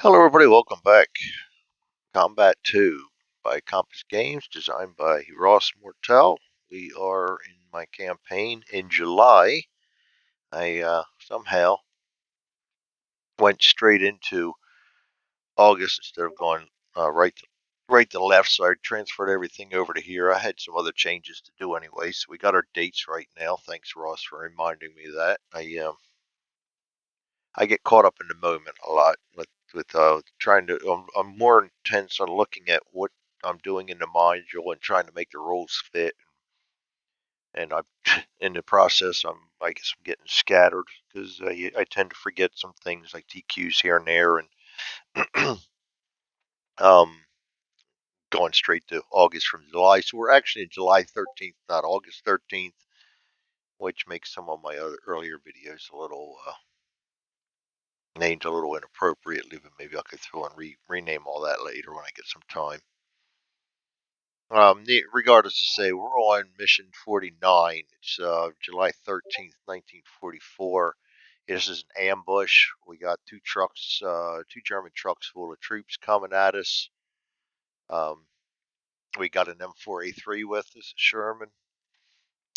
Hello everybody, welcome back. Combat 2 by Compass Games, designed by Ross Mortel. We are in my campaign in July. I somehow went straight into August instead of going right to left, so I transferred everything over to here. I had some other changes to do anyway, so we got our dates right now. Thanks Ross for reminding me of that. I get caught up in the moment a lot with trying to. I'm more intense on looking at what I'm doing in the module and trying to make the rules fit. And I'm in the process. I guess I'm getting scattered because I tend to forget some things like TQs here and there, and um, going straight to August from July. So we're actually in July 13th, not August 13th, which makes some of my other earlier videos a little named a little inappropriately, but maybe I could throw and rename all that later when I get some time. Regardless to say, we're on mission 49. It's July 13th, 1944. This is an ambush. We got two trucks, two German trucks full of troops coming at us. Um, we got an M4A3 with us, a Sherman.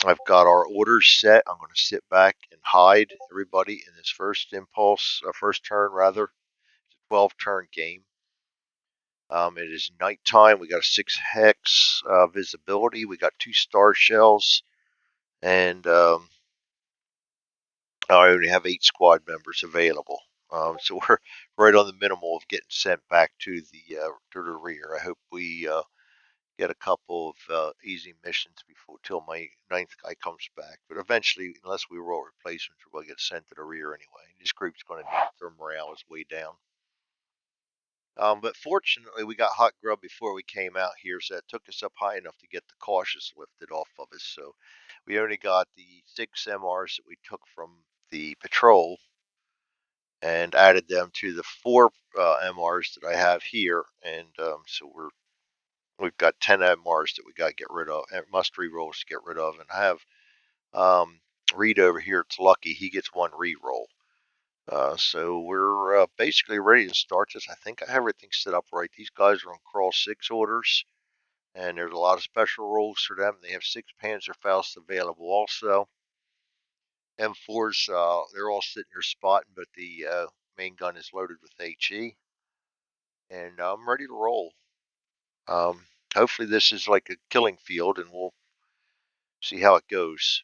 I've got our orders set. I'm going to sit back and hide everybody in this first turn rather. It's a 12-turn game. It is nighttime. We got a 6 hex visibility. We got 2 star shells, and I only have 8 squad members available. So we're right on the minimal of getting sent back to the rear. I hope we get a couple of easy missions before till my 9th guy comes back. But eventually, unless we roll replacements, we'll get sent to the rear anyway. This group's going to need their morale is way down. But fortunately, we got hot grub before we came out here, so that took us up high enough to get the cautious lifted off of us. So we only got the 6 MRs that we took from the patrol and added them to the 4 MRs that I have here, and so we've got 10 MRs that we got to get rid of, and must re-rolls to get rid of, and I have Reed over here. It's lucky he gets 1 re-roll. So we're basically ready to start this. I think I have everything set up right. These guys are on crawl 6 orders, and there's a lot of special rules for them. They have 6 Panzerfausts available also. M4s, they're all sitting there spotting, but the main gun is loaded with HE, and I'm ready to roll. Hopefully this is like a killing field, and we'll see how it goes.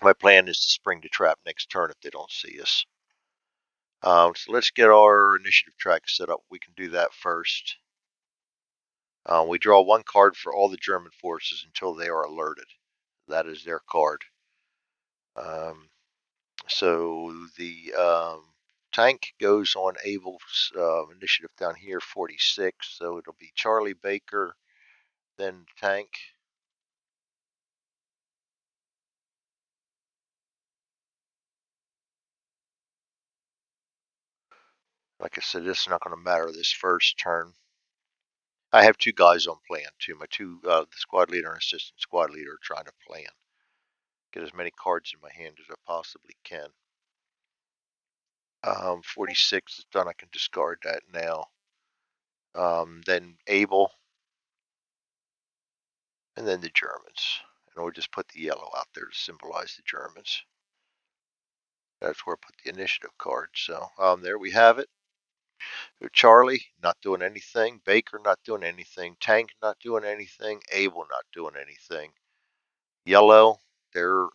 My plan is to spring the trap next turn if they don't see us. So let's get our initiative track set up. We can do that first. We draw 1 card for all the German forces until they are alerted. That is their card. So the tank goes on Abel's initiative down here, 46. So it'll be Charlie Baker, then tank. Like I said, this is not going to matter this first turn. I have 2 guys on plan too. My the squad leader and assistant squad leader are trying to plan. Get as many cards in my hand as I possibly can. 46 is done. I can discard that now. Then Abel, and then the Germans. And we'll just put the yellow out there to symbolize the Germans. That's where I put the initiative card. So there we have it. Charlie not doing anything. Baker not doing anything. Tank not doing anything. Abel not doing anything. Yellow, they're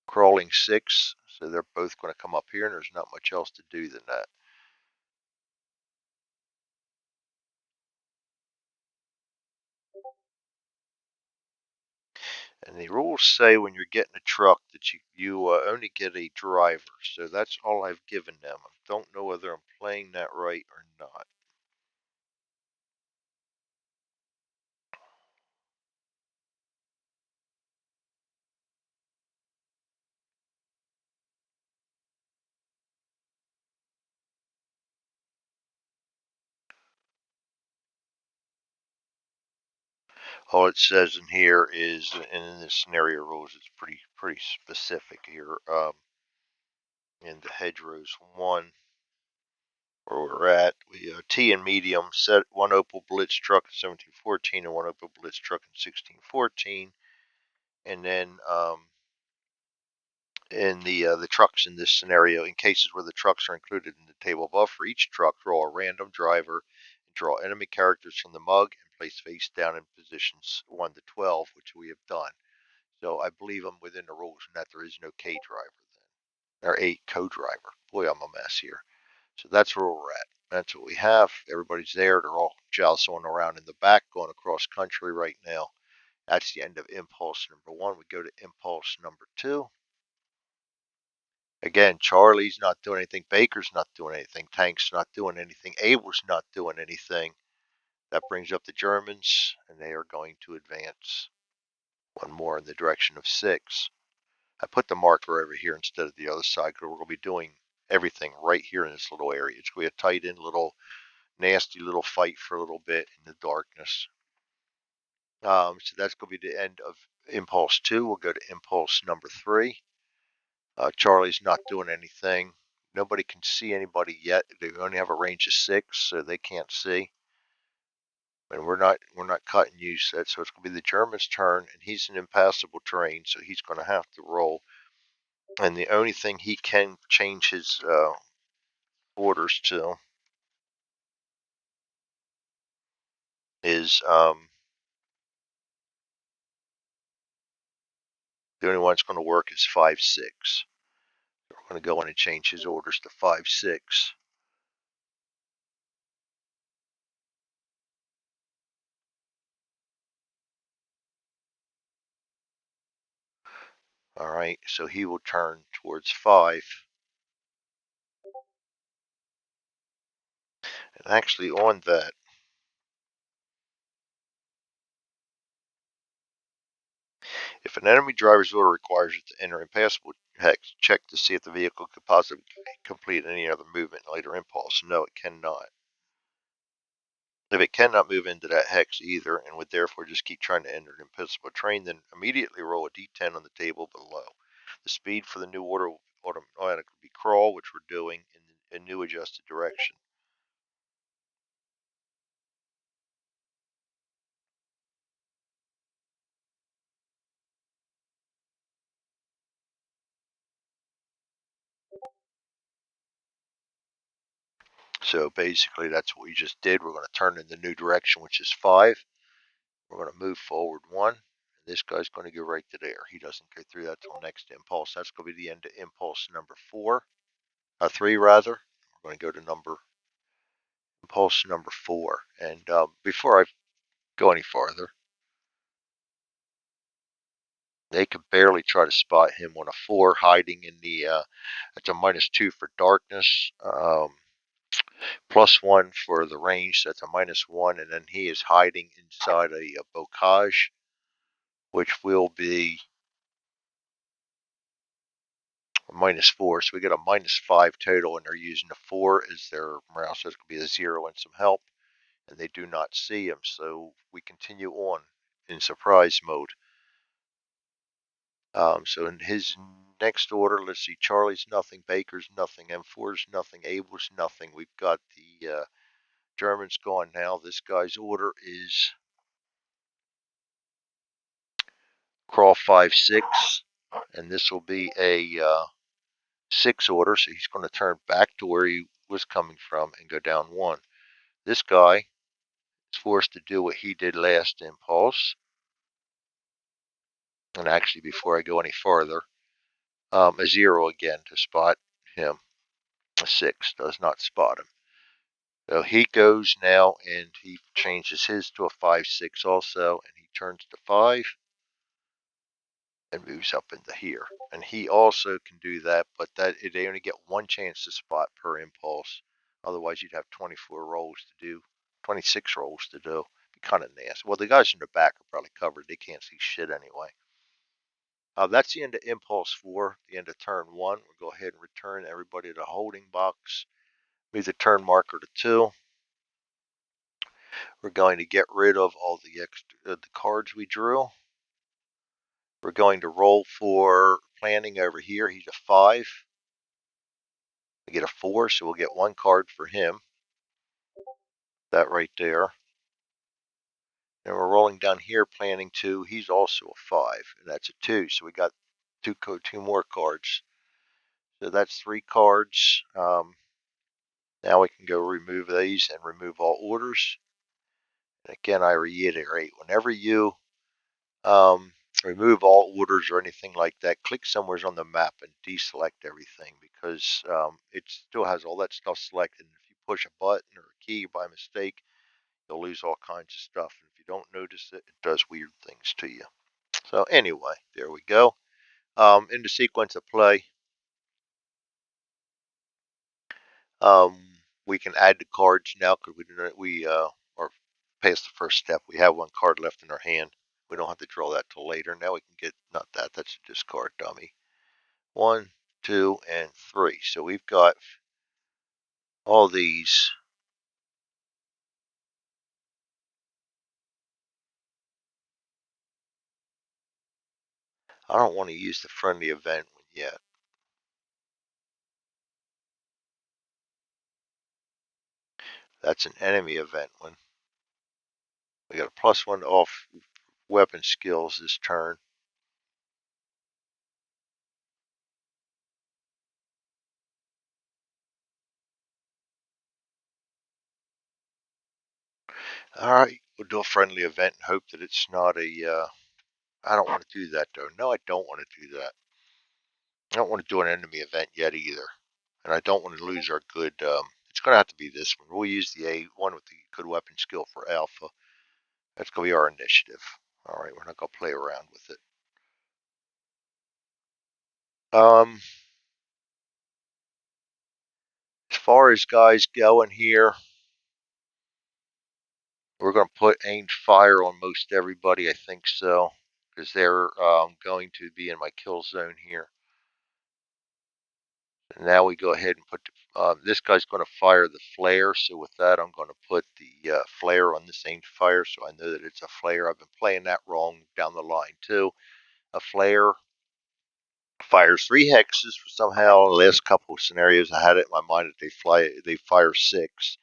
crawling 6, so they're both going to come up here, and there's not much else to do than that. And the rules say when you're getting a truck that you only get a driver, so that's all I've given them. I don't know whether I'm playing that right or not. All it says in here is, and in the scenario rules, it's pretty specific here. In the hedgerows 1, where we're at. We T and medium set one Opel Blitz truck in 1714 and one Opel Blitz truck in 1614, and then in the trucks in this scenario, in cases where the trucks are included in the table above, for each truck, draw a random driver and draw enemy characters from the mug and place face down in positions 1 to 12, which we have done. So I believe I'm within the rules in that there is no K driver then, or a co-driver. Boy, I'm a mess here. So that's where we're at. That's what we have. Everybody's there. They're all jostling around in the back, going across country right now. That's the end of impulse number 1. We go to impulse number 2. Again, Charlie's not doing anything. Baker's not doing anything. Tank's not doing anything. Abel's not doing anything. That brings up the Germans, and they are going to advance one more in the direction of 6. I put the marker over here instead of the other side because we're going to be doing everything right here in this little area. It's going to be a tight in little nasty little fight for a little bit in the darkness. So that's going to be the end of impulse 2. We'll go to impulse number 3. Charlie's not doing anything. Nobody can see anybody yet. They only have a range of 6, so they can't see. And we're not cutting use yet, so it's going to be the German's turn, and he's in impassable terrain, so he's going to have to roll. And the only thing he can change his orders to is the only one that's going to work is 5-6. We're going to go in and change his orders to 5-6. All right, so he will turn towards 5. And actually on that, if an enemy driver's order requires it to enter impassable hex, check to see if the vehicle could possibly complete any other movement in later impulse. No, it cannot. If it cannot move into that hex either, and would therefore just keep trying to enter an impassable terrain, then immediately roll a d10 on the table below. The speed for the new order will automatically be crawl, which we're doing in a new adjusted direction. So basically that's what we just did. We're going to turn in the new direction, which is 5. We're going to move forward 1. And this guy's going to go right to there. He doesn't go through that till next impulse. That's going to be the end of impulse number 3 rather. We're going to go to impulse number 4. And before I go any farther, they could barely try to spot him on a 4 hiding in the, that's a -2 for darkness. +1 for the range, so that's a -1, and then he is hiding inside a bocage, which will be a -4. So we get a -5 total, and they're using a 4 as their morale, so it's going to be a 0 and some help, and they do not see him. So we continue on in surprise mode. So in his next order, let's see, Charlie's nothing, Baker's nothing, M4's nothing, Abel's nothing. We've got the German's gone now. This guy's order is crawl 5-6, and this will be a 6 order, so he's going to turn back to where he was coming from and go down 1. This guy is forced to do what he did last impulse. And actually, before I go any farther, a 0 again to spot him. A 6 does not spot him. So he goes now and he changes his to a 5-6 also, and he turns to 5 and moves up into here. And he also can do that, but they only get 1 chance to spot per impulse. Otherwise, you'd have 24 rolls to do, 26 rolls to do. Be kind of nasty. Well, the guys in the back are probably covered. They can't see shit anyway. That's the end of impulse 4, the end of turn 1. We'll go ahead and return everybody to the holding box. Move the turn marker to 2. We're going to get rid of all the the cards we drew. We're going to roll for planning over here. He's a 5. We get a 4, so we'll get 1 card for him. That right there. And we're rolling down here, planning 2. He's also a 5, and that's a 2. So we got two more cards. So that's 3 cards. Now we can go remove these and remove all orders. And again, I reiterate, whenever you um, remove all orders or anything like that, click somewhere on the map and deselect everything, because it still has all that stuff selected. And if you push a button or a key by mistake, you'll lose all kinds of stuff. And if you don't notice it, it does weird things to you. So anyway, there we go. In the sequence of play, um, we can add the cards now because we are past the first step. We have 1 card left in our hand. We don't have to draw that till later. Now we can get, not that, that's a discard dummy. 1, 2, and 3. So we've got all these. I don't want to use the friendly event one yet. That's an enemy event one. We got a +1 off weapon skills this turn. All right, we'll do a friendly event and hope that it's not a. I don't want to do that though. No, I don't want to do that. I don't want to do an enemy event yet either, and I don't want to lose our good. It's going to have to be this one. We'll use the A1 with the good weapon skill for Alpha. That's going to be our initiative. All right, we're not going to play around with it. As far as guys going here, we're going to put aimed fire on most everybody. I think so, because they're going to be in my kill zone here. And now we go ahead and put this guy's going to fire the flare. So with that, I'm going to put the flare on this aimed fire, so I know that it's a flare. I've been playing that wrong down the line too. A flare fires 3 hexes for somehow. The last couple of scenarios, I had it in my mind that they fire 6.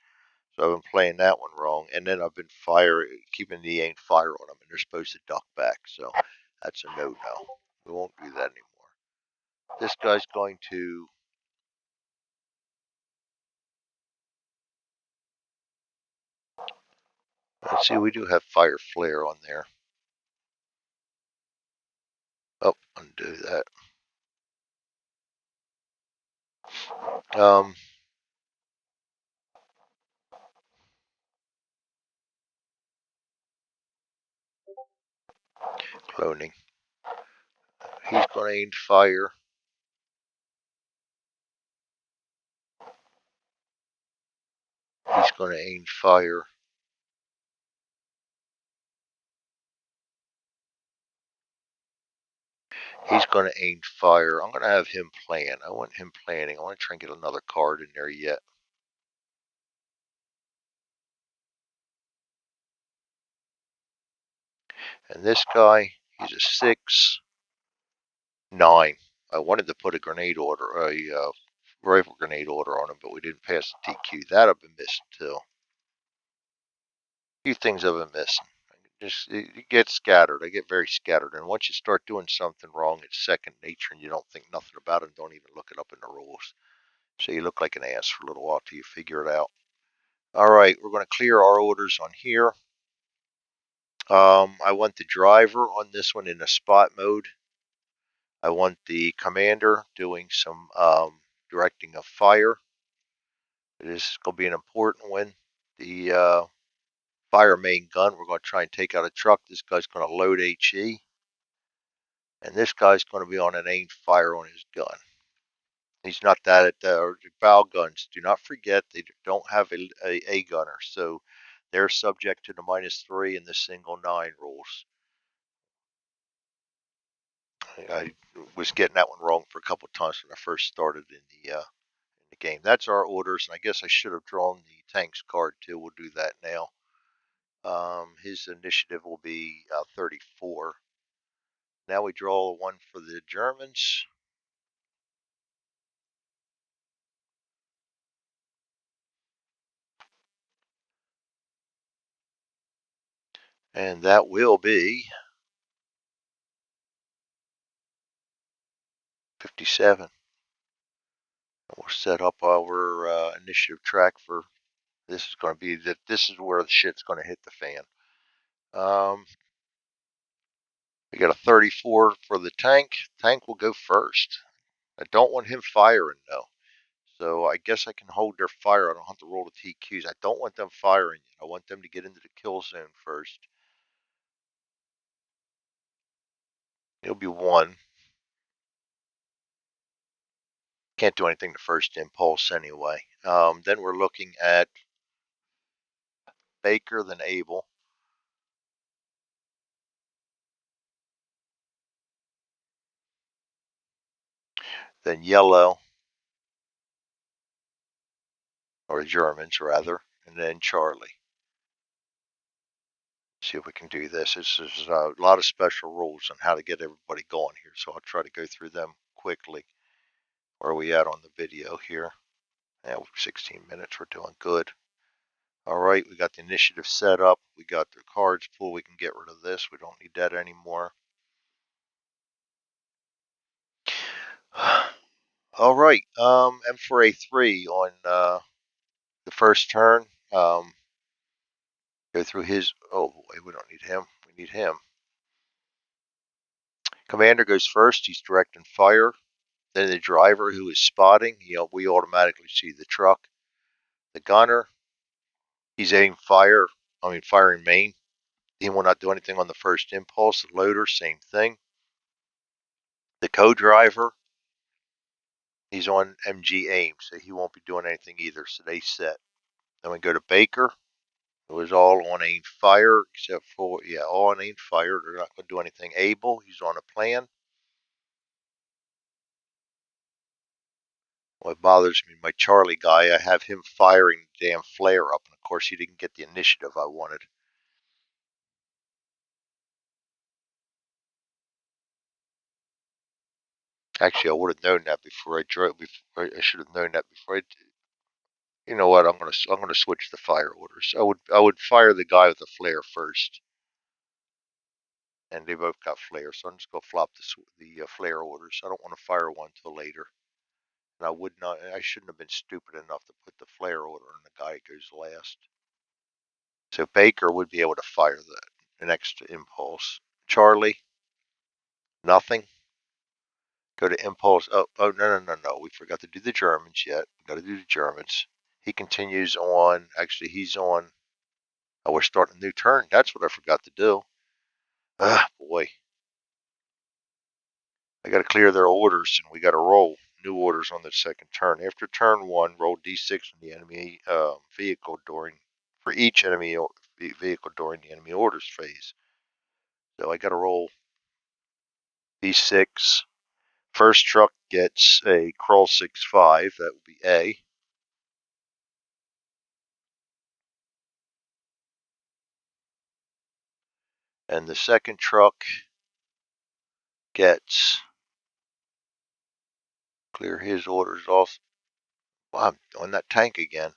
So I've been playing that one wrong, and then I've been keeping the aimed fire on them, and they're supposed to duck back. So that's a no-no. We won't do that anymore. This guy's going to. Let's see, we do have fire flare on there. Oh, undo that. Um, Cloning. He's going to aim fire. He's going to aim fire. He's going to aim fire. I'm going to have him plan. I want him planning. I want to try and get another card in there yet. And this guy, he's a 6, 9. I wanted to put a rifle grenade order on him, but we didn't pass the TQ. That I've been missing too. A few things I've been missing. It gets scattered. I get very scattered, and once you start doing something wrong, it's second nature, and you don't think nothing about it, and don't even look it up in the rules. So you look like an ass for a little while till you figure it out. All right, we're going to clear our orders on here. I want the driver on this one in a spot mode. I want the commander doing some directing of fire. This is going to be an important one. The fire main gun, we're going to try and take out a truck. This guy's going to load HE. And this guy's going to be on an aimed fire on his gun. He's not that at the bow guns. Do not forget they don't have a gunner, so they're subject to the -3 and the single 9 rules. I was getting that one wrong for a couple of times when I first started in the game. That's our orders, and I guess I should have drawn the tanks card too. We'll do that now. His initiative will be 34. Now we draw one for the Germans. And that will be 57. We'll set up our initiative track for this. Is going to be that this is where the shit's going to hit the fan. We got a 34 for the tank. Tank will go first. I don't want him firing though. So I guess I can hold their fire. I don't have to roll the TQs. I don't want them firing. I want them to get into the kill zone first. It'll be one. Can't do anything the first impulse anyway. Then we're looking at Baker, then Abel. Then Yellow, or Germans rather, and then Charlie. See if we can do this. This is a lot of special rules on how to get everybody going here, so I'll try to go through them quickly. Where are we at on the video here? Yeah, 16 minutes. We're doing good. All right, we got the initiative set up. We got the cards pulled. We can get rid of this. We don't need that anymore. All right, M4A3 on the first turn. Go through his. Oh boy, we don't need him. We need him. Commander goes first. He's directing fire. Then the driver who is spotting. We automatically see the truck. The gunner. He's aiming fire. Firing main. He will not do anything on the first impulse. The loader, same thing. The co-driver. He's on MG aim, so he won't be doing anything either. So they set. Then we go to Baker. It was all on aim fire, except for, yeah, all on aim fire. They're not going to do anything. Abel, he's on a plan. What bothers me, my Charlie guy, I have him firing the damn flare up, and of course he didn't get the initiative I wanted. Actually, I would have known that before I drove. I should have known that before I. You know what? I'm gonna switch the fire orders. I would fire the guy with the flare first, and they both got flare, so I'm just gonna flop the flare orders. I don't want to fire one till later. And I would not. I shouldn't have been stupid enough to put the flare order on the guy who goes last. So Baker would be able to fire the next impulse. Charlie, nothing. Go to impulse. Oh, no. We forgot to do the Germans yet. We got to do the Germans. He continues on. Actually, he's on. Oh, we're starting a new turn. That's what I forgot to do. Ah, boy. I got to clear their orders, and we got to roll new orders on the second turn. After turn one, roll d6 on the enemy vehicle for each enemy vehicle during the enemy orders phase. So I got to roll d6. First truck gets a crawl 6-5. That would be A. And the second truck gets clear his orders off. Wow, I'm on that tank again.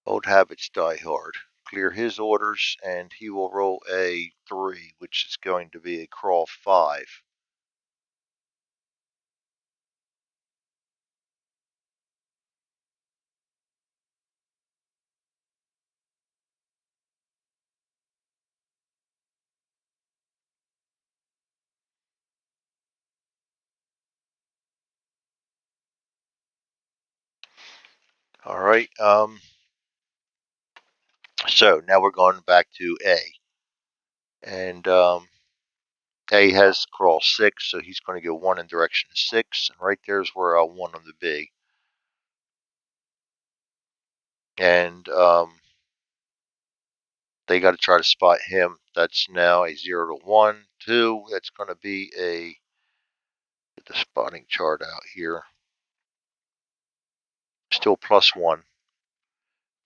Old habits die hard. Clear his orders, and he will roll a 3, which is going to be a crawl 5. All right. So now we're going back to A, and A has crawl 6, so he's going to go 1 in direction 6, and right there's where I want him to be. And they got to try to spot him. That's now a 0 to 1, 2. That's going to be get the spotting chart out here. Still +1.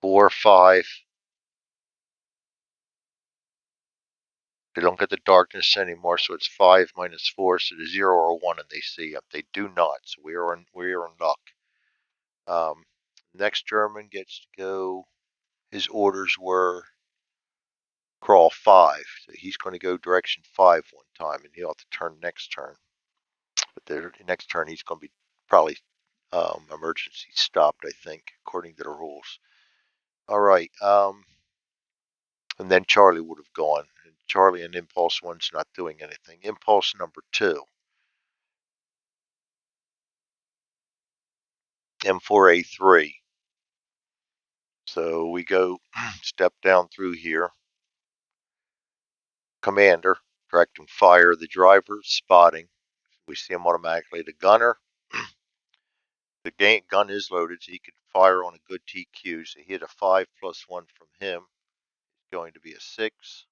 4, 5. They don't get the darkness anymore, so it's 5 minus 4, so the 0 or 1, and they see him. They do not, so we are in luck. Next German gets to go. His orders were crawl 5. So he's going to go direction 5 one time, and he'll have to turn next turn. But the next turn he's going to be probably emergency stopped, I think, according to the rules. All right. And then Charlie would have gone. And Charlie and Impulse 1's not doing anything. Impulse number 2. M4A3. So we go step down through here. Commander, directing fire. The driver, spotting. We see him automatically. The gunner, the gun is loaded, so he can fire on a good TQ. So he hit a 5 plus 1 from him. It's going to be a 6.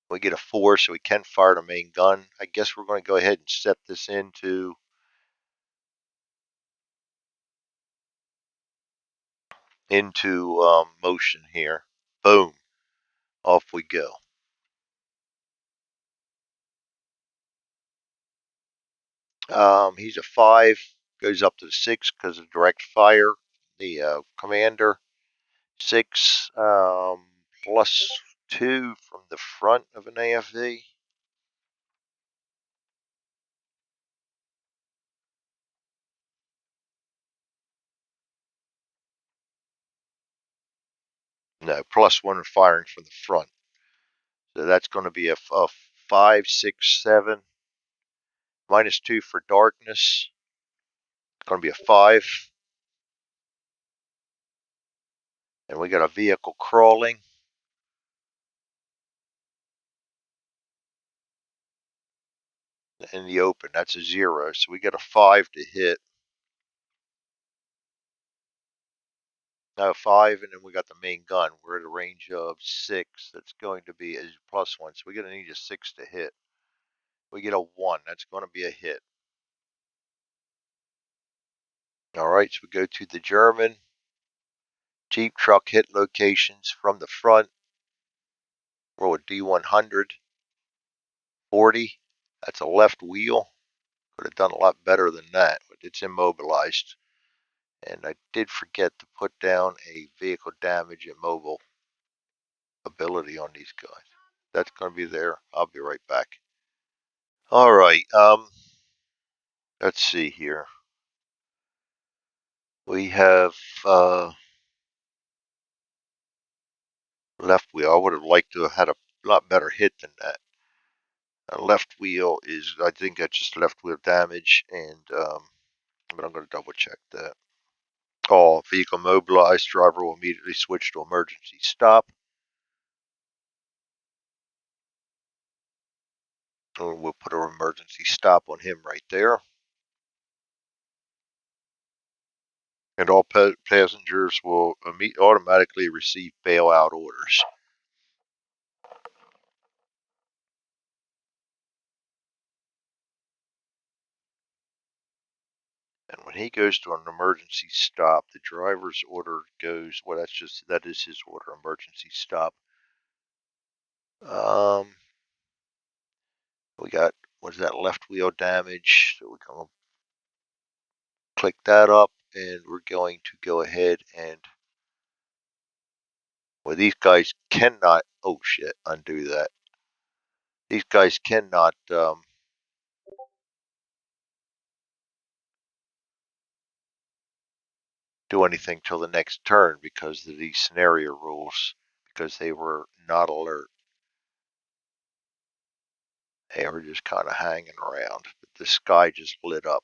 We get a 4, so we can fire the main gun. I guess we're going to go ahead and set this into motion here. Boom. Off we go. He's a 5. Goes up to the 6 because of direct fire. The commander. 6 plus 2 from the front of an AFV. No, plus 1 firing from the front. So that's going to be a 5, 6, 7. Minus 2 for darkness. It's going to be a 5. And we got a vehicle crawling. In the open. That's a 0. So we got a 5 to hit. No, 5, and then we got the main gun. We're at a range of 6. That's going to be a plus 1. So we're going to need a 6 to hit. We get a 1. That's going to be a hit. All right, so we go to the German. Jeep truck hit locations from the front. Roll a D100. 40. That's a left wheel. Could have done a lot better than that, but it's immobilized. And I did forget to put down a vehicle damage and mobile ability on these guys. That's going to be there. I'll be right back. All right. Let's see here. We have left wheel. I would have liked to have had a lot better hit than that. Left wheel is, I think that's just left wheel damage, and but I'm going to double check that. Oh, vehicle mobilized. Driver will immediately switch to emergency stop. And we'll put an emergency stop on him right there. And all passengers will automatically receive bailout orders. And when he goes to an emergency stop, the driver's order goes, well, that is his order, emergency stop. We got, what is that, left wheel damage. So we can click that up, and we're going to go ahead and, well, these guys cannot, oh shit, undo that. These guys cannot do anything till the next turn because of these scenario rules, because they were not alert. They were just kind of hanging around. But the sky just lit up.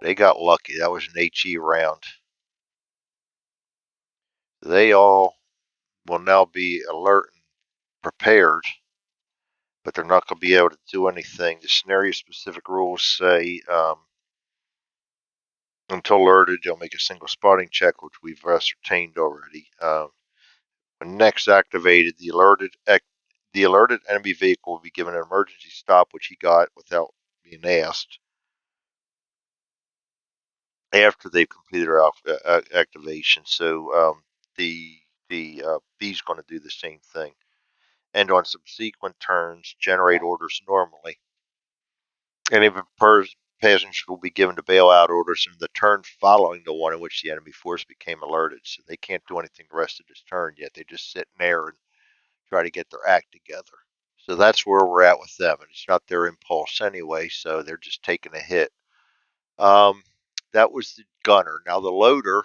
They got lucky. That was an HE round. They all will now be alert and prepared, but they're not going to be able to do anything. The scenario specific rules say until alerted, they'll make a single spotting check, which we've ascertained already. When next activated, the alerted enemy vehicle will be given an emergency stop, which he got without being asked, after they've completed their activation. So the B's going to do the same thing. And on subsequent turns, generate orders normally. And if a passengers will be given the bailout orders in the turn following the one in which the enemy force became alerted. So they can't do anything the rest of this turn yet. They just sit in there and try to get their act together. So that's where we're at with them. And it's not their impulse anyway, so they're just taking a hit. Um, that was the gunner. Now the loader,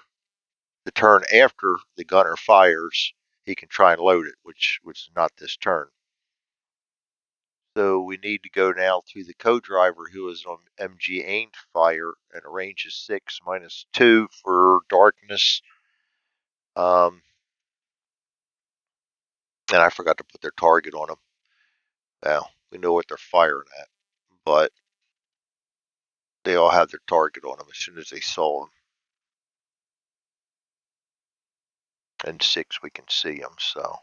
the turn after the gunner fires, he can try and load it, which was not this turn. So we need to go now to the co-driver who is on MG aimed fire and a range of 6 -2 for darkness. And I forgot to put their target on them. Now, we know what they're firing at, but they all have their target on them as soon as they saw them. And 6, we can see them, so.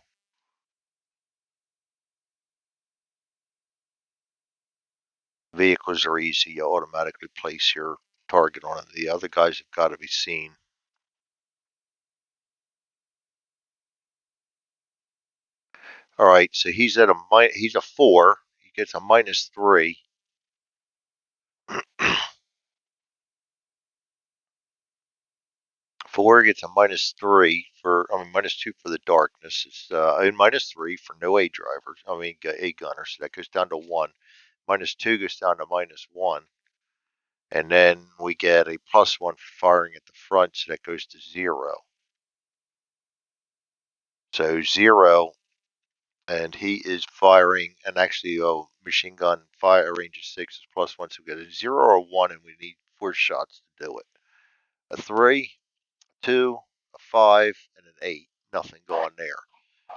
Vehicles are easy. You automatically place your target on it. The other guys have got to be seen. All right, so he's a 4. He gets a -3. 4 gets a -3 for, -2 for the darkness. It's and -3 for no A drivers. A gunner. So that goes down to 1. -2 goes down to -1, and then we get a +1 for firing at the front, so that goes to 0. So 0, and he is firing, and actually, machine gun fire range of 6 is +1, so we get a 0 or a 1, and we need 4 shots to do it. A 3, a 2, a 5, and an 8. Nothing going there.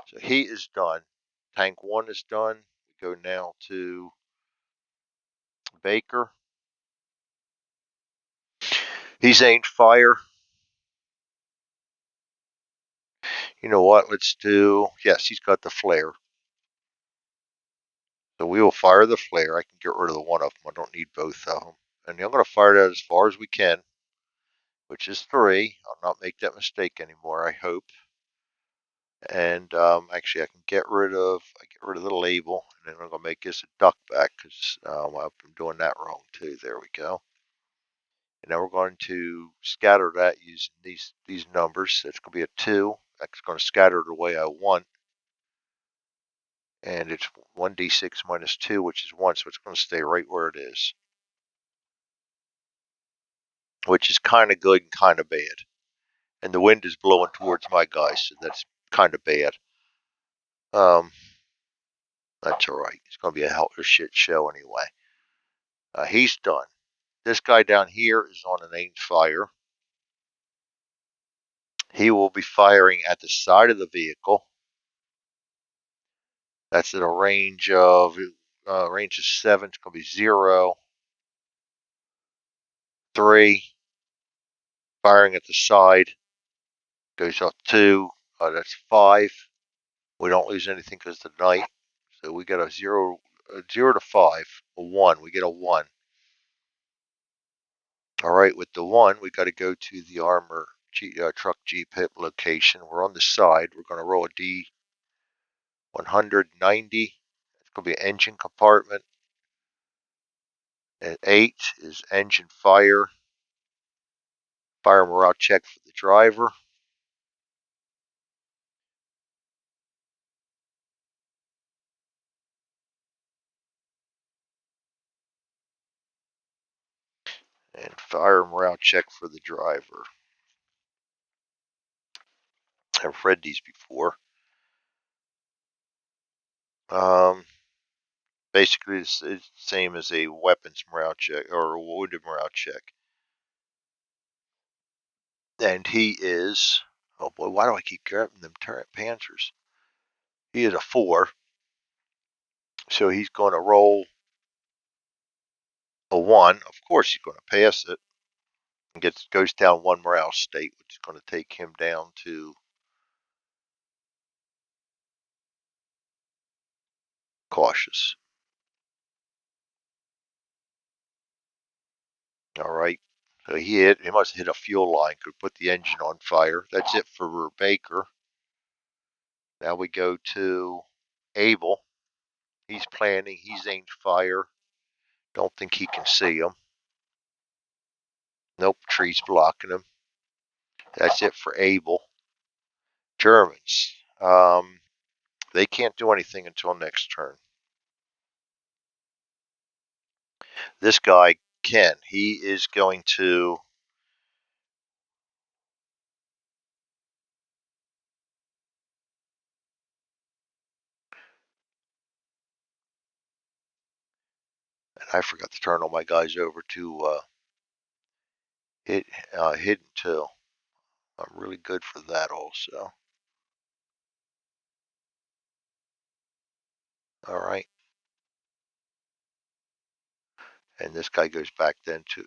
So he is done. Tank 1 is done. We go now to Baker. He's aimed fire. You know what? Let's do. Yes, he's got the flare. So we will fire the flare. I can get rid of the one of them. I don't need both of them. And I'm going to fire that as far as we can, which is 3. I'll not make that mistake anymore, I hope. And actually, I can get rid of the label, and then I'm going to make this a duck back because I'm doing that wrong too. There we go. And now we're going to scatter that using these numbers. It's going to be a 2. That's going to scatter the way I want. And it's 1d6 -2, which is 1, so it's going to stay right where it is. Which is kind of good and kind of bad. And the wind is blowing towards my guys, so that's kind of bad. That's all right. It's going to be a hell of a shit show anyway. He's done. This guy down here is on an aimed fire. He will be firing at the side of the vehicle. That's at a range of 7. It's going to be 0, 3. Firing at the side goes up 2. That's 5. We don't lose anything because of the night. So we got a 0 to 5, a 1. We get a 1. All right, with the 1, we got to go to the armor truck Jeep hip location. We're on the side. We're going to roll a D190. It's going to be an engine compartment. And 8 is engine fire. Fire morale check for the driver. And fire morale check for the driver. I've read these before. Basically, it's the same as a weapons morale check or a wounded morale check. And he is, oh boy, why do I keep grabbing them Panzers? He is a 4. So he's going to roll a 1. Of course, he's going to pass it and goes down 1 morale state, which is going to take him down to cautious. All right. So he must have hit a fuel line, could put the engine on fire. That's it for Baker. Now we go to Abel. He's planning. He's aimed fire. Don't think he can see him. Nope, trees blocking him. That's it for Abel. Germans. They can't do anything until next turn. This guy can. He is going to. And I forgot to turn all my guys over to hit hidden too. I'm really good for that also. All right. And this guy goes back then to.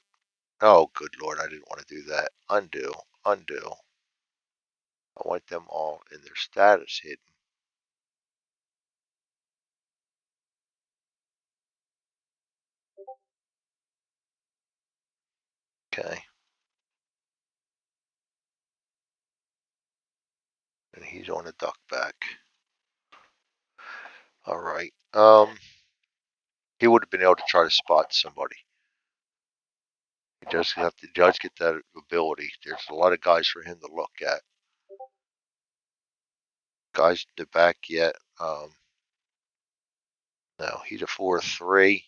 Oh, good Lord, I didn't want to do that. Undo, undo. I want them all in their status hidden. Okay. And he's on a duck back. All right. He would have been able to try to spot somebody. He does have to judge get that ability. There's a lot of guys for him to look at. Guys in the back yet. No, he's a 4-3.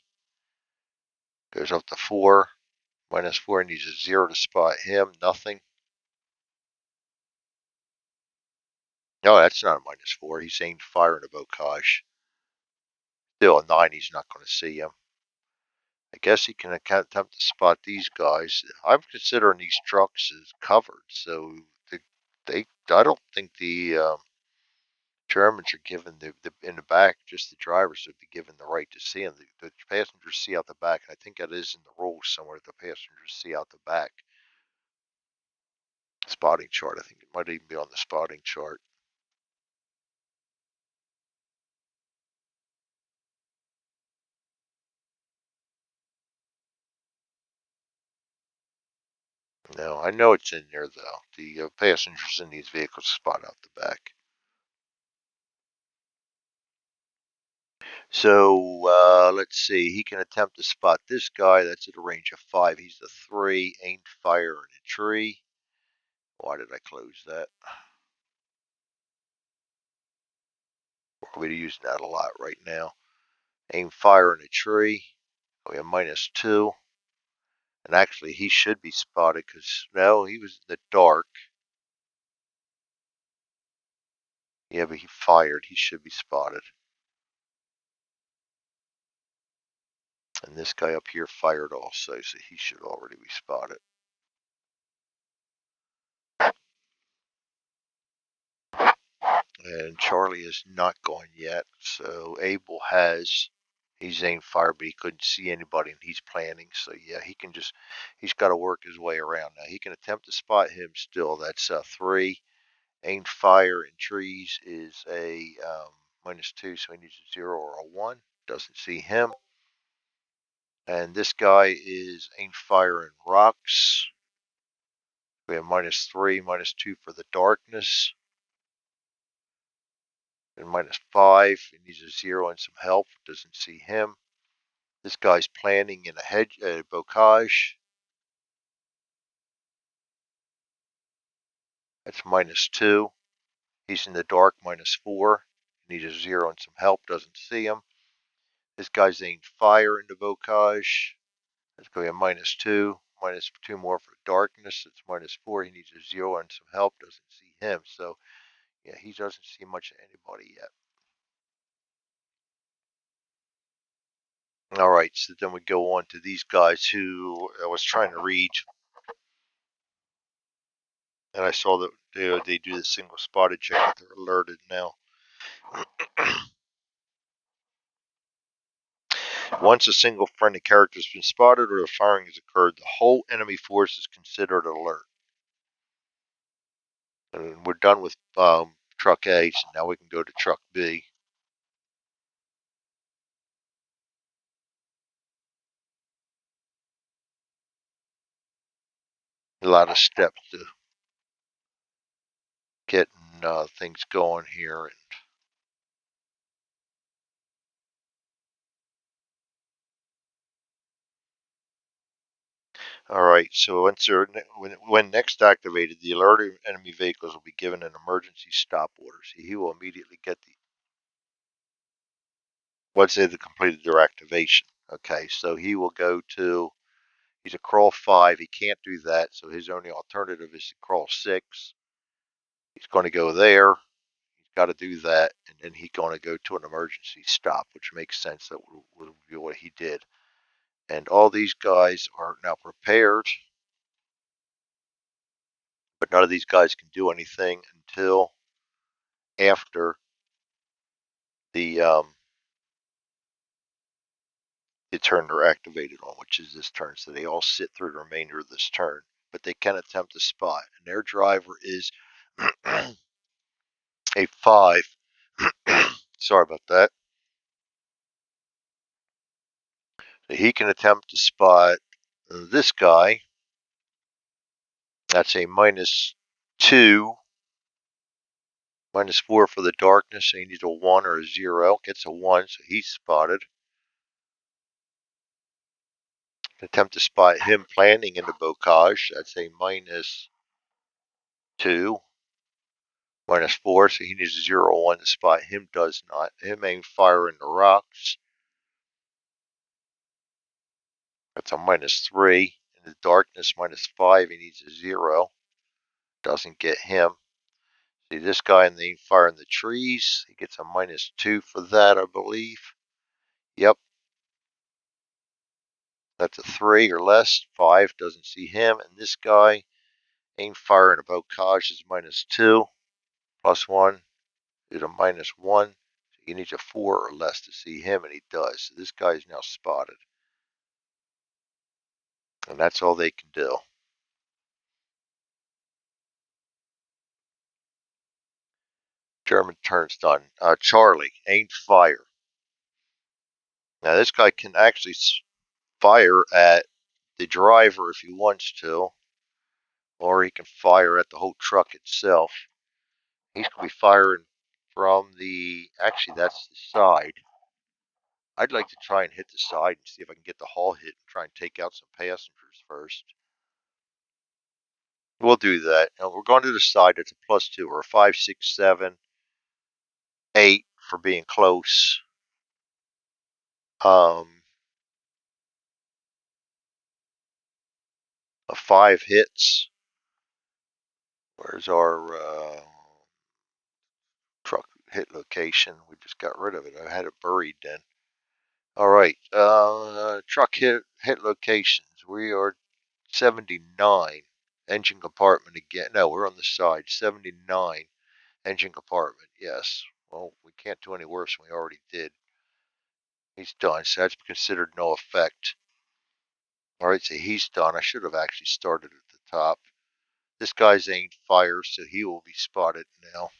Goes up to 4. -4. Needs a 0 to spot him. Nothing. No, that's not a -4. He's aimed fire in a bocage. Still a 9. He's not going to see him. I guess he can attempt to spot these guys. I'm considering these trucks as covered, so I don't think the Germans are given the in the back. Just the drivers would be given the right to see them. The passengers see out the back, and I think that is in the rules somewhere. The passengers see out the back. Spotting chart. I think it might even be on the spotting chart. No, I know it's in there though. The passengers in these vehicles spot out the back. So let's see. He can attempt to spot this guy. That's at a range of 5. He's a 3. Aimed fire in a tree. Why did I close that? We're using that a lot right now. Aim fire in a tree. We have -2. And actually, he should be spotted because, no, he was in the dark. Yeah, but he fired. He should be spotted. And this guy up here fired also, so he should already be spotted. And Charlie is not gone yet. So Abel has. He's aimed fire, but he couldn't see anybody, and he's planning. So yeah, he's got to work his way around. Now he can attempt to spot him still. That's a 3. Aimed fire in trees is a -2, so he needs a 0 or a 1. Doesn't see him. And this guy is aimed fire in rocks. We have -3, -2 for the darkness. And -5. He needs a 0 and some help. Doesn't see him. This guy's planning in a hedge, bocage. That's -2. He's in the dark, -4. Needs a 0 and some help. Doesn't see him. This guy's aimed fire into bocage. That's going to be a -2. -2 more for darkness. It's -4. He needs a 0 and some help. Doesn't see him. So, yeah, he doesn't see much of anybody yet. All right, so then we go on to these guys who I was trying to read, and I saw that they do the single spotted check. They're alerted now. Once a single friendly character has been spotted or the firing has occurred, the whole enemy force is considered alert. And we're done with truck A, so now we can go to truck B. A lot of steps to getting things going here. And All right, so when next activated, the alerted enemy vehicles will be given an emergency stop order. So he will immediately get the once they've completed their activation. Okay, so he will go to he's a crawl 5. He can't do that, so his only alternative is to crawl 6. He's going to go there. He's got to do that, and then he's going to go to an emergency stop, which makes sense. That will be what he did. And all these guys are now prepared, but none of these guys can do anything until after the turn they're activated on, which is this turn. So they all sit through the remainder of this turn, but they can attempt to spot. And their driver is a 5. Sorry about that. So he can attempt to spot this guy. That's a -2, -4 for the darkness. So he needs a 1 or a 0. Gets a 1, so he's spotted. Attempt to spot him planting in the bocage. That's a -2. -4, so he needs a 0 1 to spot him. Does not. Him aim fire in the rocks. That's a -3. In the darkness, -5. He needs a 0. Doesn't get him. See this guy in the fire in the trees. He gets a -2 for that, I believe. Yep. That's a 3 or less. 5 doesn't see him. And this guy, aim fire in a bocage is -2. +1 is a -1. So he needs a 4 or less to see him, and he does. So this guy is now spotted. And that's all they can do. German turns done. Charlie, aimed fire. Now this guy can actually fire at the driver if he wants to, or he can fire at the whole truck itself. He's going to be firing from actually that's the side. I'd like to try and hit the side and see if I can get the hull hit and try and take out some passengers first. We'll do that. Now we're going to the side. It's a +2 or a 5, 6, 7, 8 for being close. A 5 hits. Where's our truck hit location? We just got rid of it. I had it buried then. All right, truck hit locations. We are 79. Engine compartment again. No, we're on the side. 79. Engine compartment. Yes. Well, we can't do any worse than we already did. He's done. So that's considered no effect. All right, so he's done. I should have actually started at the top. This guy's aimed fire, so he will be spotted now.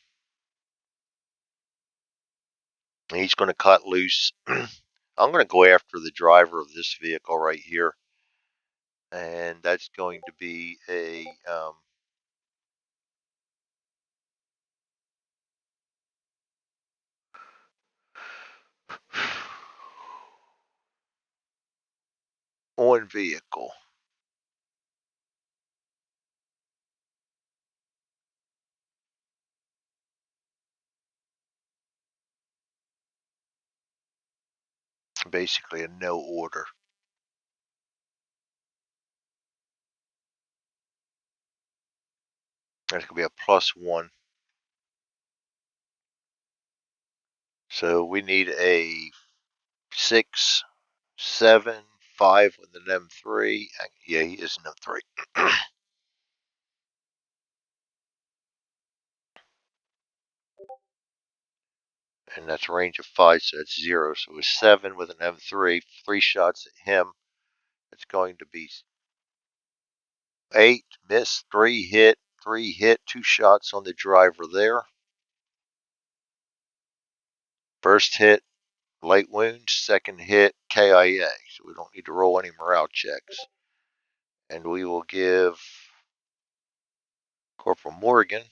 He's going to cut loose. I'm going to go after the driver of this vehicle right here. And that's going to be a on vehicle. Basically a no order. That's going to be a +1. So we need a 6, 7, 5 with an M3. Yeah, he is an M3. And that's a range of 5, so that's 0. So a 7 with an M3, 3 shots at him. It's going to be 8, miss, 3 hit, 3 hit, 2 shots on the driver there. First hit, light wounds. Second hit, KIA. So we don't need to roll any morale checks. And we will give Corporal Morgan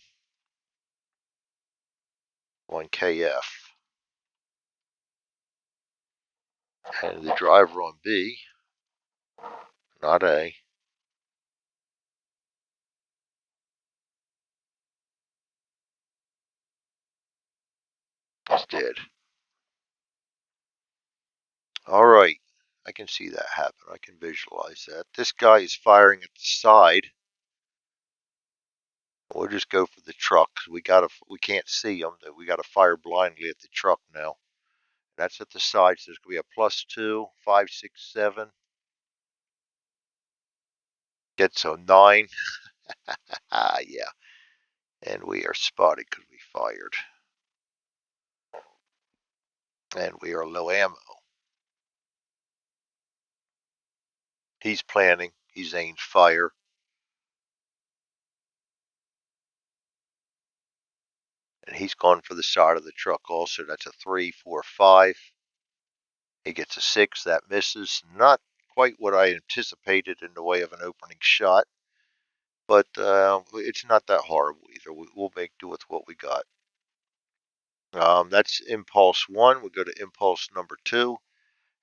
1 KF. And the driver on B, not A, did. All right. I can see that happen. I can visualize that. This guy is firing at the side. We'll just go for the truck. We can't see him. We gotta fire blindly at the truck now. That's at the side. So there's gonna be a +2, 5, 6, 7. Gets a 9. Ah, yeah. And we are spotted because we fired. And we are low ammo. He's planning. He's aimed fire. And he's gone for the side of the truck also. That's a 3, 4, 5. He gets a 6. That misses. Not quite what I anticipated in the way of an opening shot. But it's not that horrible either. We'll make do with what we got. That's impulse 1. We go to impulse number 2.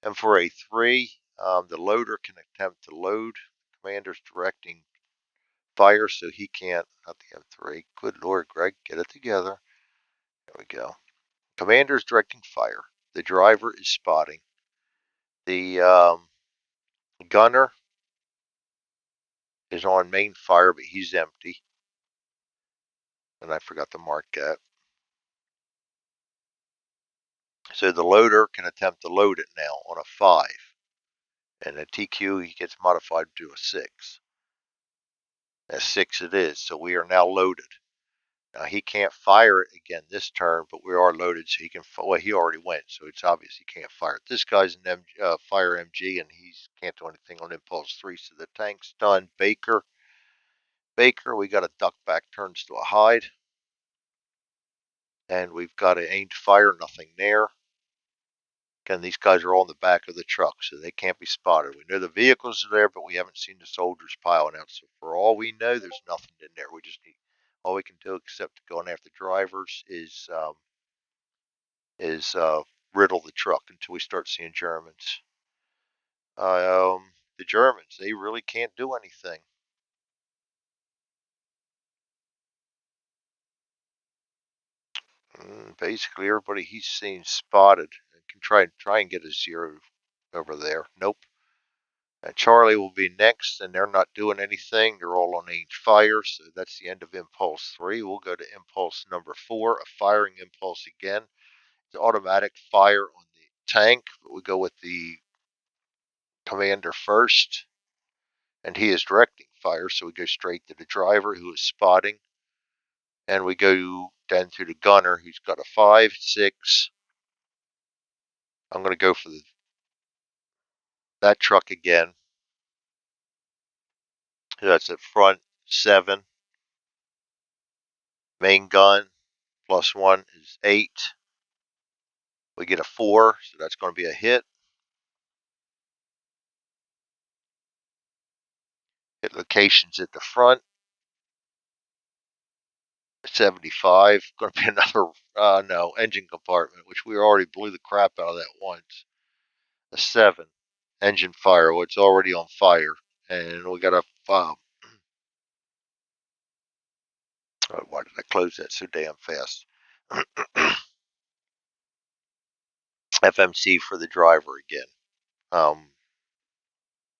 And for a 3, the loader can attempt to load. Commander's directing fire, so he can't. Not the M3. Good Lord, Greg, get it together. There we go. Commander's directing fire. The driver is spotting. The gunner is on main fire, but he's empty. And I forgot to mark that. So the loader can attempt to load it now on a 5. And a TQ, he gets modified to a 6. A 6 it is, so we are now loaded. Now he can't fire it again this turn, but we are loaded, so he can. Well, he already went, so it's obvious he can't fire it. This guy's an fire MG, and he can't do anything on impulse 3. So the tank's done. Baker, we got a duck back, turns to a hide, and we've got an aimed fire, nothing there. Again, these guys are all in the back of the truck, so they can't be spotted. We know the vehicles are there, but we haven't seen the soldiers piling out. So for all we know, there's nothing in there. We just need all we can do, except going after drivers, is riddle the truck until we start seeing Germans. The Germans, they really can't do anything. Basically, everybody he's seen spotted and can try and get a 0 over there. Nope. Charlie will be next, and they're not doing anything. They're all on aimed fire, so that's the end of impulse 3. We'll go to impulse number 4, a firing impulse again. It's automatic fire on the tank, but we go with the commander first, and he is directing fire, so we go straight to the driver who is spotting, and we go then to the gunner who's got a 5, 6. I'm going to go for that truck again. That's at front 7. Main gun +1 is 8. We get a 4, so that's going to be a hit. Hit locations at the front. 75. Going to be another, no, engine compartment, which we already blew the crap out of that once. A 7. Engine fire, well, it's already on fire. And we got a, why did I close that so damn fast? FMC for the driver again.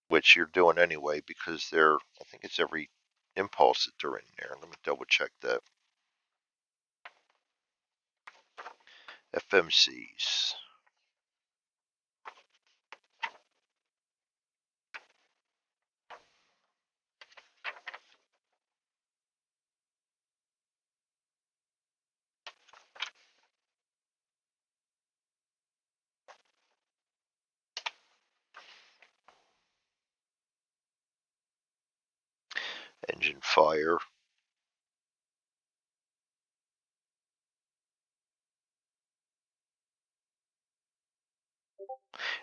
Which you're doing anyway because I think it's every impulse that they're in there. Let me double check that. FMCs. Engine fire.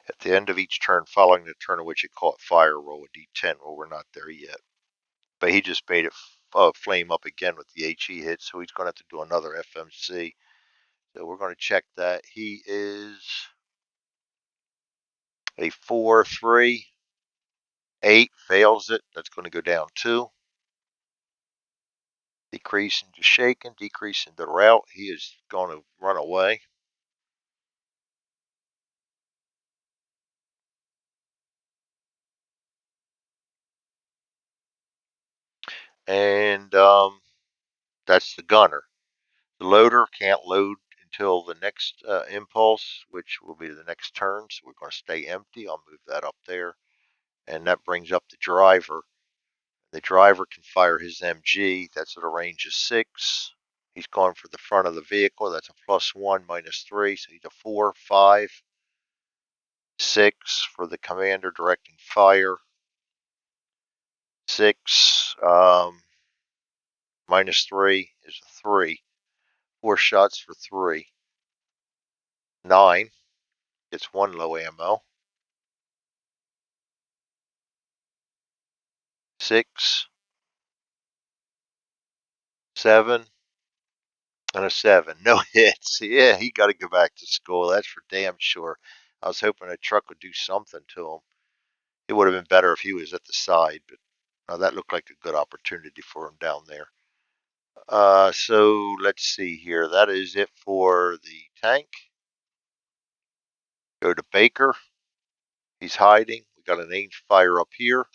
At the end of each turn following the turn in which it caught fire, roll a d10. Well, we're not there yet. But he just made it flame up again with the HE hit, so he's going to have to do another FMC. So we're going to check that. He is a 4, 3, 8, fails it. That's going to go down 2. Decrease into shaken, decrease into route. He is going to run away. and that's the gunner. The loader can't load until the next impulse, which will be the next turn, so we're going to stay empty. I'll move that up there, and that brings up the driver. The driver can fire his MG. That's at a range of 6. He's going for the front of the vehicle. That's a +1, -3, so he's a 4, 5, 6 for the commander directing fire. 6 -3 is a 3. 4 shots for 3. 9 gets 1 low ammo. 6, 7, and a 7. No hits. Yeah, he got to go back to school. That's for damn sure. I was hoping a truck would do something to him. It would have been better if he was at the side, but that looked like a good opportunity for him down there. So let's see here. That is it for the tank. Go to Baker. He's hiding. We got an aimed fire up here.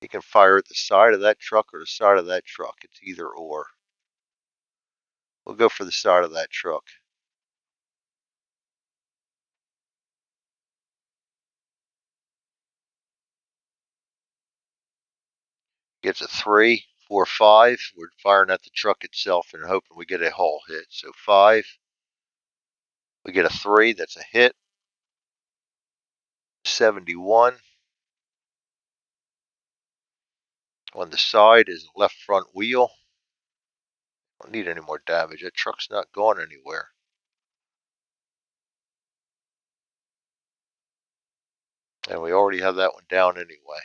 He can fire at the side of that truck or the side of that truck. It's either or. We'll go for the side of that truck. Gets a 3, 4, 5. We're firing at the truck itself and hoping we get a hull hit. So 5. We get a 3. That's a hit. 71. On the side is the left front wheel. Don't need any more damage. That truck's not going anywhere. And we already have that one down anyway.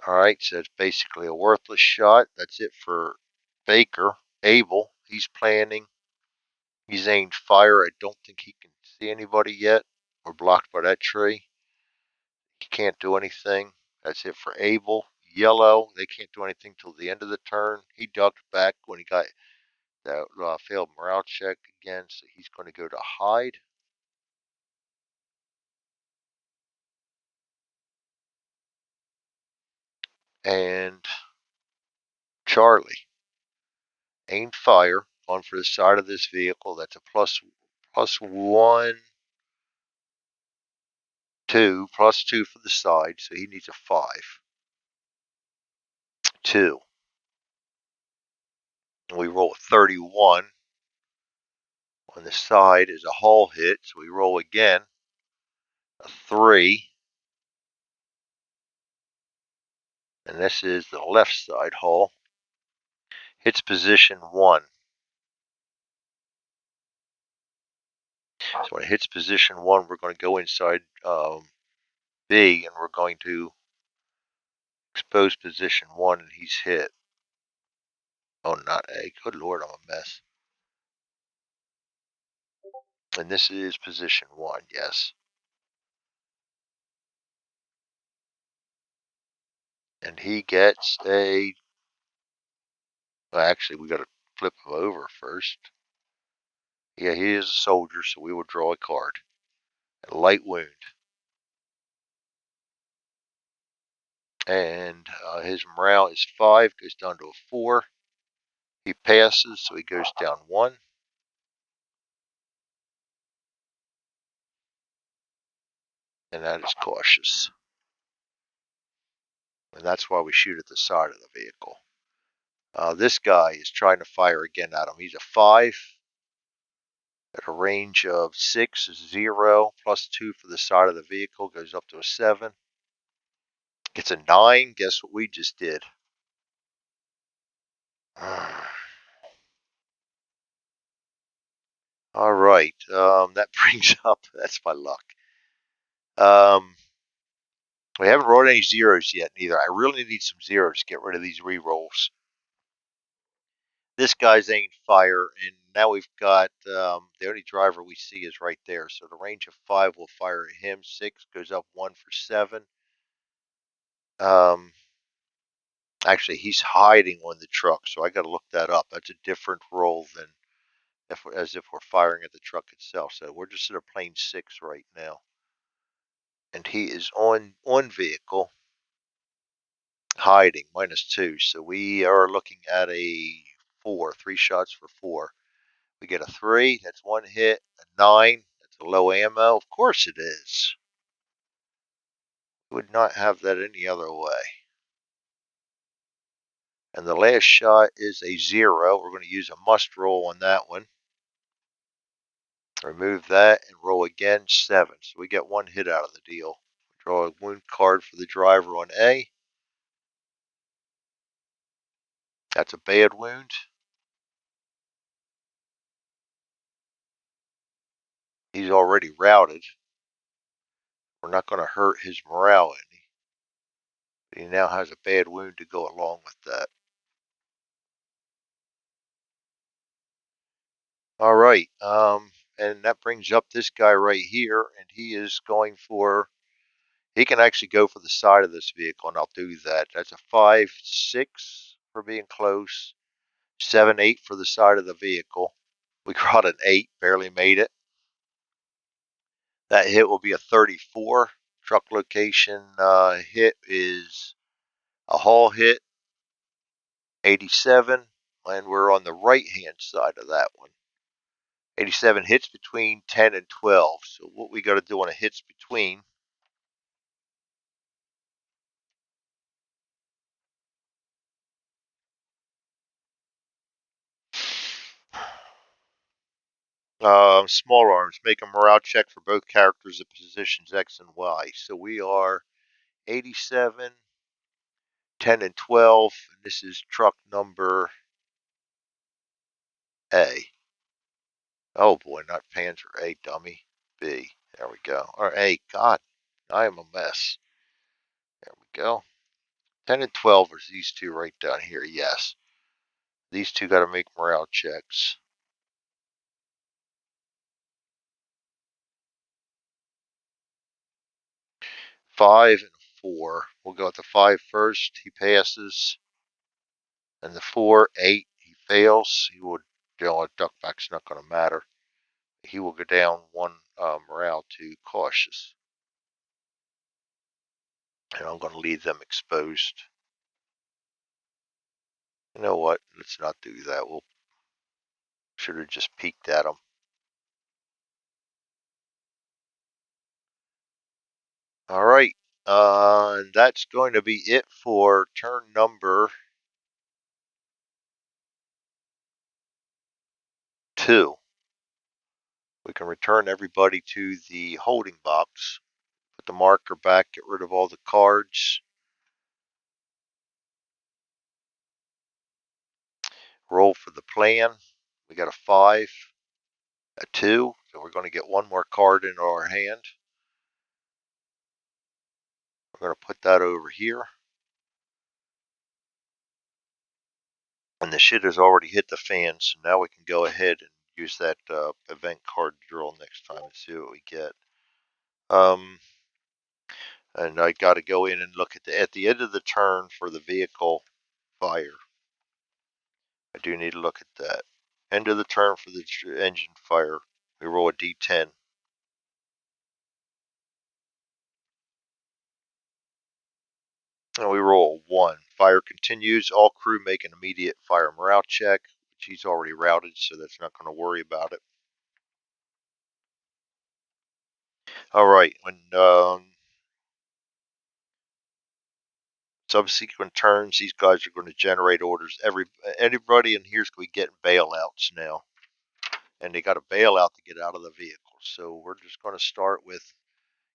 Alright, so it's basically a worthless shot. That's it for Baker. Abel, he's planning. He's aimed fire. I don't think he can see anybody yet. We're blocked by that tree. He can't do anything. That's it for Abel. Yellow, they can't do anything till the end of the turn. He ducked back when he got that failed morale check again, so he's going to go to hide. And Charlie, aimed fire, on for the side of this vehicle. That's a +1, 2, +2 for the side, so he needs a 5. 2. And we roll a 31. On the side is a hull hit, so we roll again. A 3. And this is the left side hull. Hits position 1. So when it hits position 1, we're going to go inside B, and we're going to expose position 1, and he's hit. Oh, not A. Good Lord, I'm a mess. And this is position 1, yes. And he gets a... Well, actually, we got to flip him over first. Yeah, he is a soldier, so we will draw a card. A light wound. And his morale is 5, goes down to a 4. He passes, so he goes down 1. And that is cautious. And that's why we shoot at the side of the vehicle. This guy is trying to fire again at him. He's a 5 at a range of 6 is 0, +2 for the side of the vehicle, goes up to a 7. Gets a 9. Guess what we just did? All right, that brings up, that's my luck. We haven't rolled any zeros yet, neither. I really need some zeros to get rid of these re-rolls. This guy's aimed fire, and now we've got the only driver we see is right there. So the range of 5 will fire at him. 6 goes up 1 for 7. Actually, he's hiding on the truck, so I got to look that up. That's a different roll than as if we're firing at the truck itself. So we're just at a plain 6 right now, and he is on vehicle. hiding, -2. So we are looking at a 4, 3 shots for 4. We get a 3, that's 1 hit, a 9, that's a low ammo. Of course it is. We would not have that any other way. And the last shot is a 0. We're going to use a must roll on that one. Remove that and roll again, 7. So we get 1 hit out of the deal. Draw a wound card for the driver on A. That's a bad wound. He's already routed. We're not going to hurt his morale any. But he now has a bad wound to go along with that. All right. And that brings up this guy right here, and he is going for. He can actually go for the side of this vehicle, and I'll do that. That's a 5-6 for being close. 7-8 for the side of the vehicle. We got an 8, barely made it. That hit will be a 34. Truck location hit is a haul hit, 87, and we're on the right-hand side of that one. 87 hits between 10 and 12. So what we got to do on a hits between. Small arms, make a morale check for both characters at positions X and Y. So we are 87, 10, and 12. And this is truck number A. Oh boy, not Panzer A, dummy. B. There we go. Or A. God, I am a mess. There we go. 10 and 12 are these two right down here. Yes. These two got to make morale checks. 5 and 4. We'll go with the 5 first. He passes. And the 4, 8, he fails. He would, duck back's not going to matter. He will go down 1 morale to cautious. And I'm going to leave them exposed. You know what? Let's not do that. We'll should have just peeked at them. All right. And that's going to be it for turn number 2. We can return everybody to the holding box. Put the marker back. Get rid of all the cards. Roll for the plan. We got a 5, a 2. So we're going to get 1 more card in our hand. We're going to put that over here. And the shit has already hit the fan, so now we can go ahead and use that event card drill next time and see what we get. And I got to go in and look at the end of the turn for the vehicle fire. I do need to look at that. End of the turn for the engine fire. We roll a D10. And we roll 1. Fire continues. All crew make an immediate fire morale check, which he's already routed, so that's not going to worry about it. All right. When subsequent turns, these guys are going to generate orders. Everybody in here's going to be getting bailouts now, and they got to bail out to get out of the vehicle. So we're just going to start with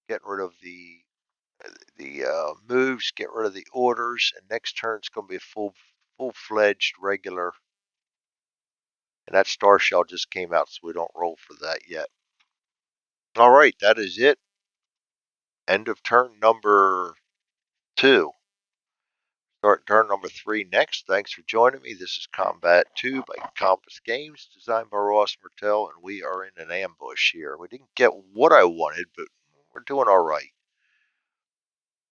getting rid of the moves, get rid of the orders, and next turn it's going to be a full-fledged regular. And that star shell just came out, so we don't roll for that yet. All right, that is it. End of turn number 2. Start turn number 3 next. Thanks for joining me. This is Combat 2 by Compass Games, designed by Ross Martell, and we are in an ambush here. We didn't get what I wanted, but we're doing all right.